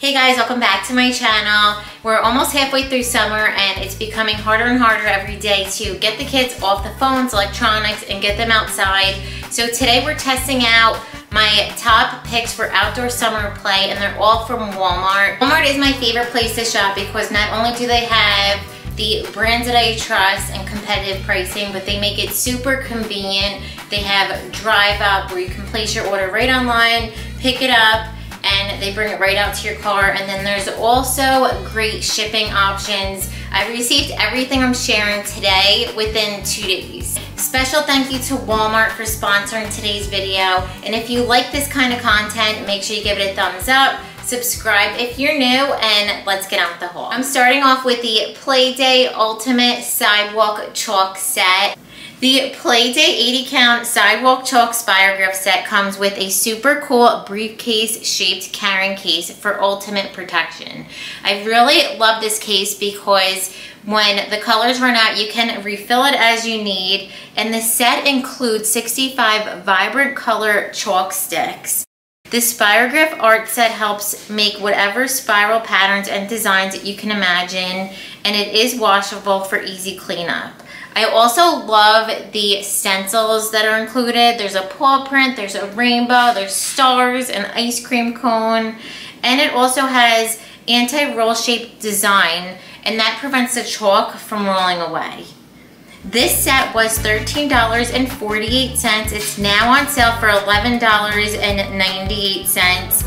Hey guys, welcome back to my channel. We're almost halfway through summer and it's becoming harder and harder every day to get the kids off the phones, electronics, and get them outside. So today we're testing out my top picks for outdoor summer play, and they're all from Walmart. Walmart is my favorite place to shop because not only do they have the brands that I trust and competitive pricing, but they make it super convenient. They have drive up where you can place your order right online, pick it up, and they bring it right out to your car. And then there's also great shipping options. I received everything I'm sharing today within 2 days. Special thank you to Walmart for sponsoring today's video. And if you like this kind of content, make sure you give it a thumbs up, subscribe if you're new, and let's get on with the haul. I'm starting off with the Playday Ultimate Sidewalk Chalk Set. The Playday 80 count Sidewalk Chalk Spirograph set comes with a super cool briefcase shaped carrying case for ultimate protection. I really love this case because when the colors run out, you can refill it as you need, and the set includes 65 vibrant color chalk sticks. The Spirograph art set helps make whatever spiral patterns and designs that you can imagine, and it is washable for easy cleanup. I also love the stencils that are included. There's a paw print, there's a rainbow, there's stars, an ice cream cone, and it also has anti-roll shape design, and that prevents the chalk from rolling away. This set was $13.48. It's now on sale for $11.98.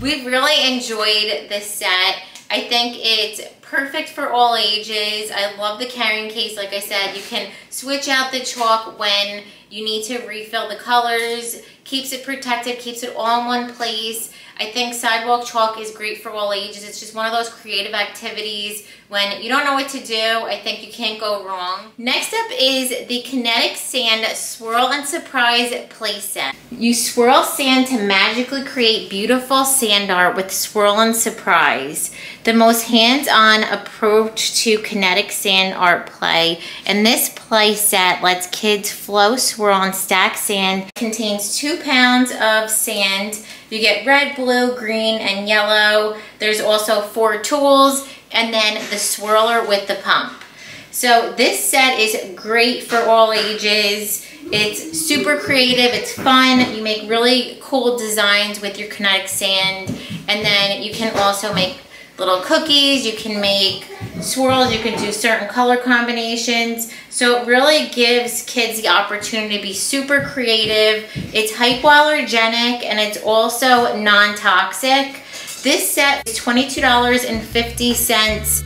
We've really enjoyed this set. I think it's perfect for all ages. I love the carrying case. Like I said, you can switch out the chalk when you need to refill the colors. Keeps it protected, keeps it all in one place. I think Sidewalk Chalk is great for all ages. It's just one of those creative activities. When you don't know what to do, I think you can't go wrong. Next up is the Kinetic Sand Swirl and Surprise Play Set. You swirl sand to magically create beautiful sand art with Swirl and Surprise. The most hands-on approach to kinetic sand art play. And this play set lets kids flow, swirl, and stack sand. It contains 2 pounds of sand. You get red, blue, green, and yellow. There's also 4 tools, and then the swirler with the pump. So this set is great for all ages. It's super creative, it's fun. You make really cool designs with your kinetic sand, and then you can also make little cookies, you can make swirls, you can do certain color combinations. So it really gives kids the opportunity to be super creative. It's hypoallergenic and it's also non-toxic. This set is $22.50.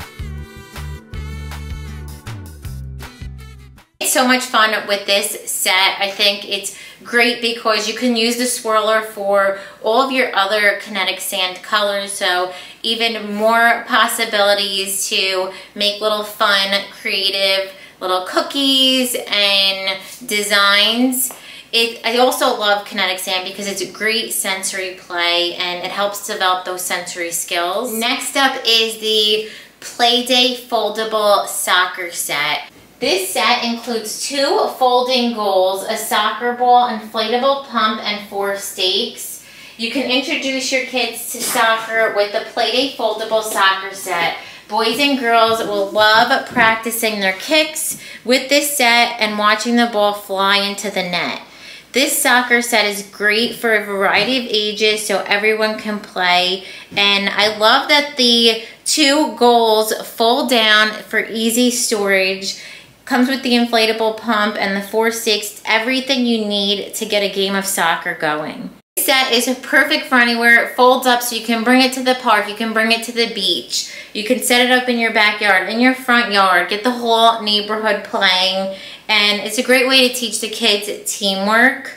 It's so much fun with this set. I think it's great because you can use the swirler for all of your other kinetic sand colors, so even more possibilities to make little fun, creative little cookies and designs. I also love kinetic sand because it's a great sensory play and it helps develop those sensory skills. Next up is the Playday Foldable Soccer Set. This set includes 2 folding goals, a soccer ball, inflatable pump, and 4 stakes. You can introduce your kids to soccer with the Playday Foldable Soccer Set. Boys and girls will love practicing their kicks with this set and watching the ball fly into the net. This soccer set is great for a variety of ages so everyone can play, and I love that the 2 goals fold down for easy storage. Comes with the inflatable pump and the 4 stakes, everything you need to get a game of soccer going. This set is perfect for anywhere. It folds up so you can bring it to the park, you can bring it to the beach, you can set it up in your backyard, in your front yard, get the whole neighborhood playing, and it's a great way to teach the kids teamwork.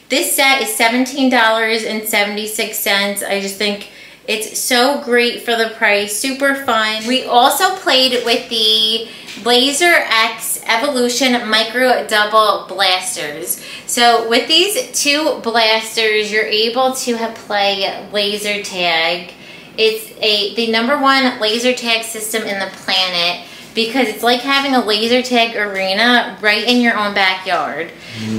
This set is $17.76. I just think it's so great for the price, super fun. We also played with the Laser X Evolution Micro Double Blasters. So with these 2 blasters, you're able to play laser tag. It's the #1 laser tag system in the planet. because it's like having a laser tag arena right in your own backyard.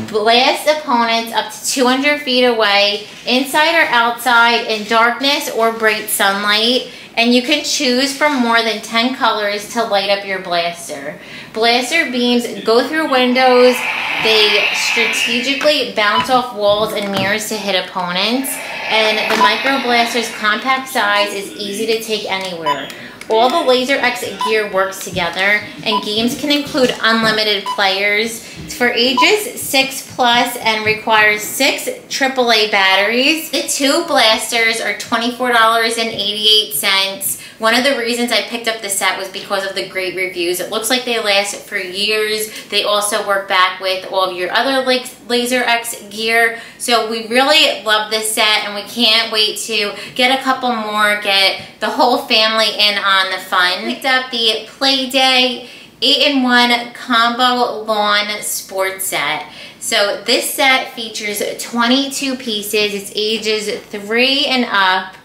Blast opponents up to 200 feet away, inside or outside, in darkness or bright sunlight, and you can choose from more than 10 colors to light up your blaster. Blaster beams go through windows, they strategically bounce off walls and mirrors to hit opponents, and the Micro Blaster's compact size is easy to take anywhere. All the Laser X gear works together, and games can include unlimited players. It's for ages 6+ and requires 6 AAA batteries. The 2 blasters are $24.88. One of the reasons I picked up the set was because of the great reviews. It looks like they last for years. They also work back with all of your other Laser X gear. So we really love this set, and we can't wait to get a couple more, get the whole family in on the fun. Picked up the Playday 8-in-1 Combo Lawn Sports Set. So this set features 22 pieces. It's ages 3 and up.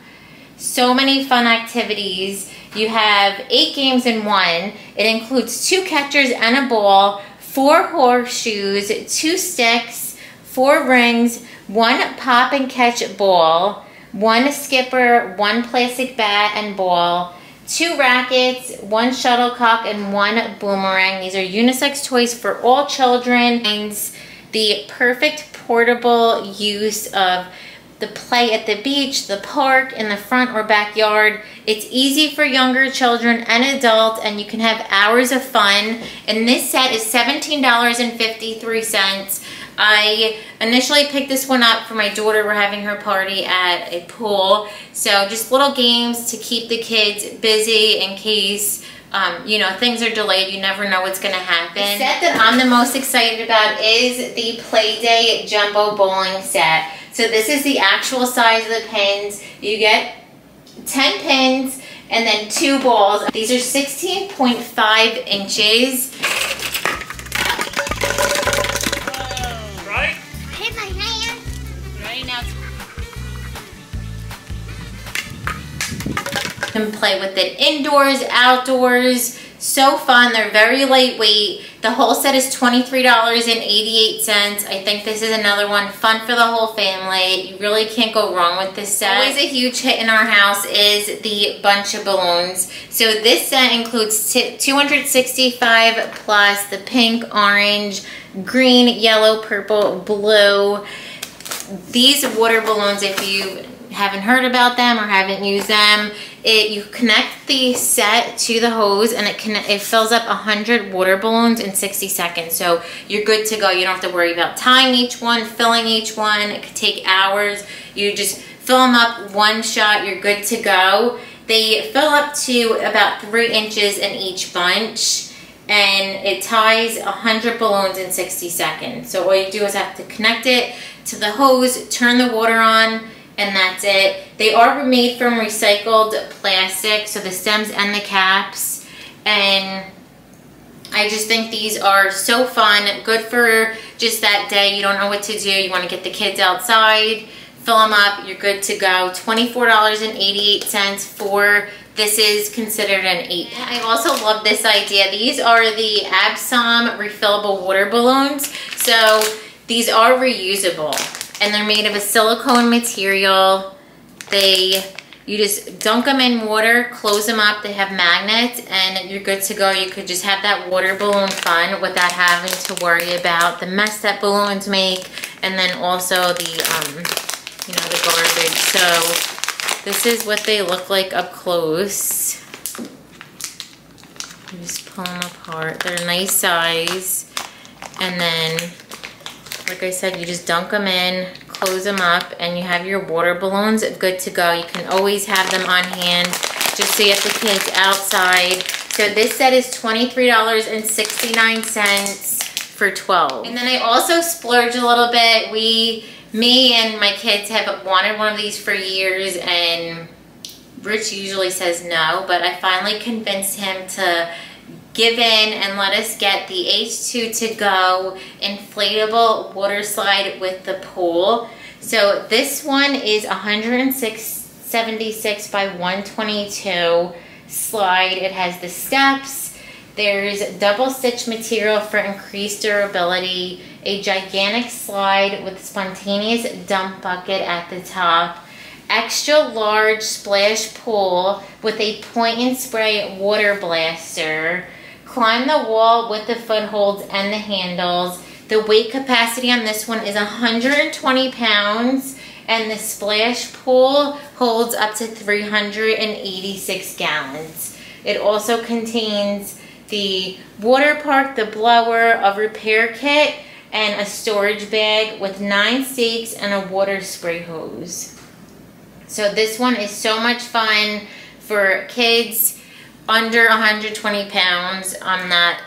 So many fun activities. You have 8 games in one. It includes 2 catchers and a ball, 4 horseshoes, 2 sticks, 4 rings, 1 pop and catch ball, 1 skipper, 1 plastic bat and ball, 2 rackets, 1 shuttlecock, and 1 boomerang. These are unisex toys for all children. It's the perfect portable use of the play at the beach, the park, in the front or backyard. It's easy for younger children and adults, and you can have hours of fun. And this set is $17.53. I initially picked this one up for my daughter. We're having her party at a pool. So just little games to keep the kids busy in case you know, things are delayed. You never know what's going to happen. The set that I'm the most excited about is the Playday Jumbo Bowling Set. So this is the actual size of the pins. You get 10 pins and then 2 balls. These are 16.5 inches. Right? Hit my hand. Right now. You can play with it indoors, outdoors. So fun. They're very lightweight. The whole set is $23.88. I think this is another one fun for the whole family. You really can't go wrong with this set. Always a huge hit in our house is the bunch of balloons. So this set includes 265 plus the pink, orange, green, yellow, purple, blue. These water balloons, if you haven't heard about them or haven't used them, you connect the set to the hose, and it fills up 100 water balloons in 60 seconds. So you're good to go. You don't have to worry about tying each one, filling each one. It could take hours. You just fill them up one shot. You're good to go. They fill up to about 3 inches in each bunch, and it ties 100 balloons in 60 seconds. So all you do is have to connect it to the hose, turn the water on, and that's it. They are made from recycled plastic, so the stems and the caps. And I just think these are so fun, good for just that day. You don't know what to do. You want to get the kids outside, fill them up, you're good to go. $24.88 for this is considered an 8. I also love this idea. These are the Absom refillable water balloons. So these are reusable, and they're made of a silicone material. You just dunk them in water, close them up, they have magnets, and you're good to go. You could just have that water balloon fun without having to worry about the mess that balloons make, and then also the, you know, the garbage. So this is what they look like up close. You just pull them apart. They're a nice size, and then, like I said, you just dunk them in, close them up, and you have your water balloons good to go. You can always have them on hand just so you have the kids outside. So this set is $23.69 for 12. And then I also splurged a little bit. Me and my kids have wanted one of these for years, and Rich usually says no, but I finally convinced him to give in and let us get the H2To-Go inflatable water slide with the pool. So this one is 176 by 122 slide. It has the steps, There's double stitch material for increased durability, a gigantic slide with spontaneous dump bucket at the top, extra large splash pool with a point and spray water blaster, climb the wall with the footholds and the handles. The weight capacity on this one is 120 pounds, and the splash pool holds up to 386 gallons. It also contains the water park, the blower, a repair kit, and a storage bag with 9 stakes and a water spray hose. So this one is so much fun for kids under 120 pounds. I'm not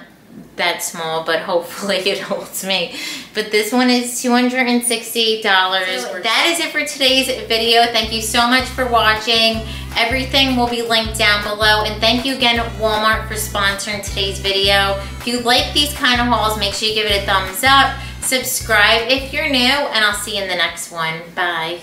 that small, but hopefully it holds me. But this one is $268. So that is it for today's video. Thank you so much for watching. Everything will be linked down below. And thank you again, Walmart, for sponsoring today's video. If you like these kind of hauls, make sure you give it a thumbs up. Subscribe if you're new, and I'll see you in the next one. Bye.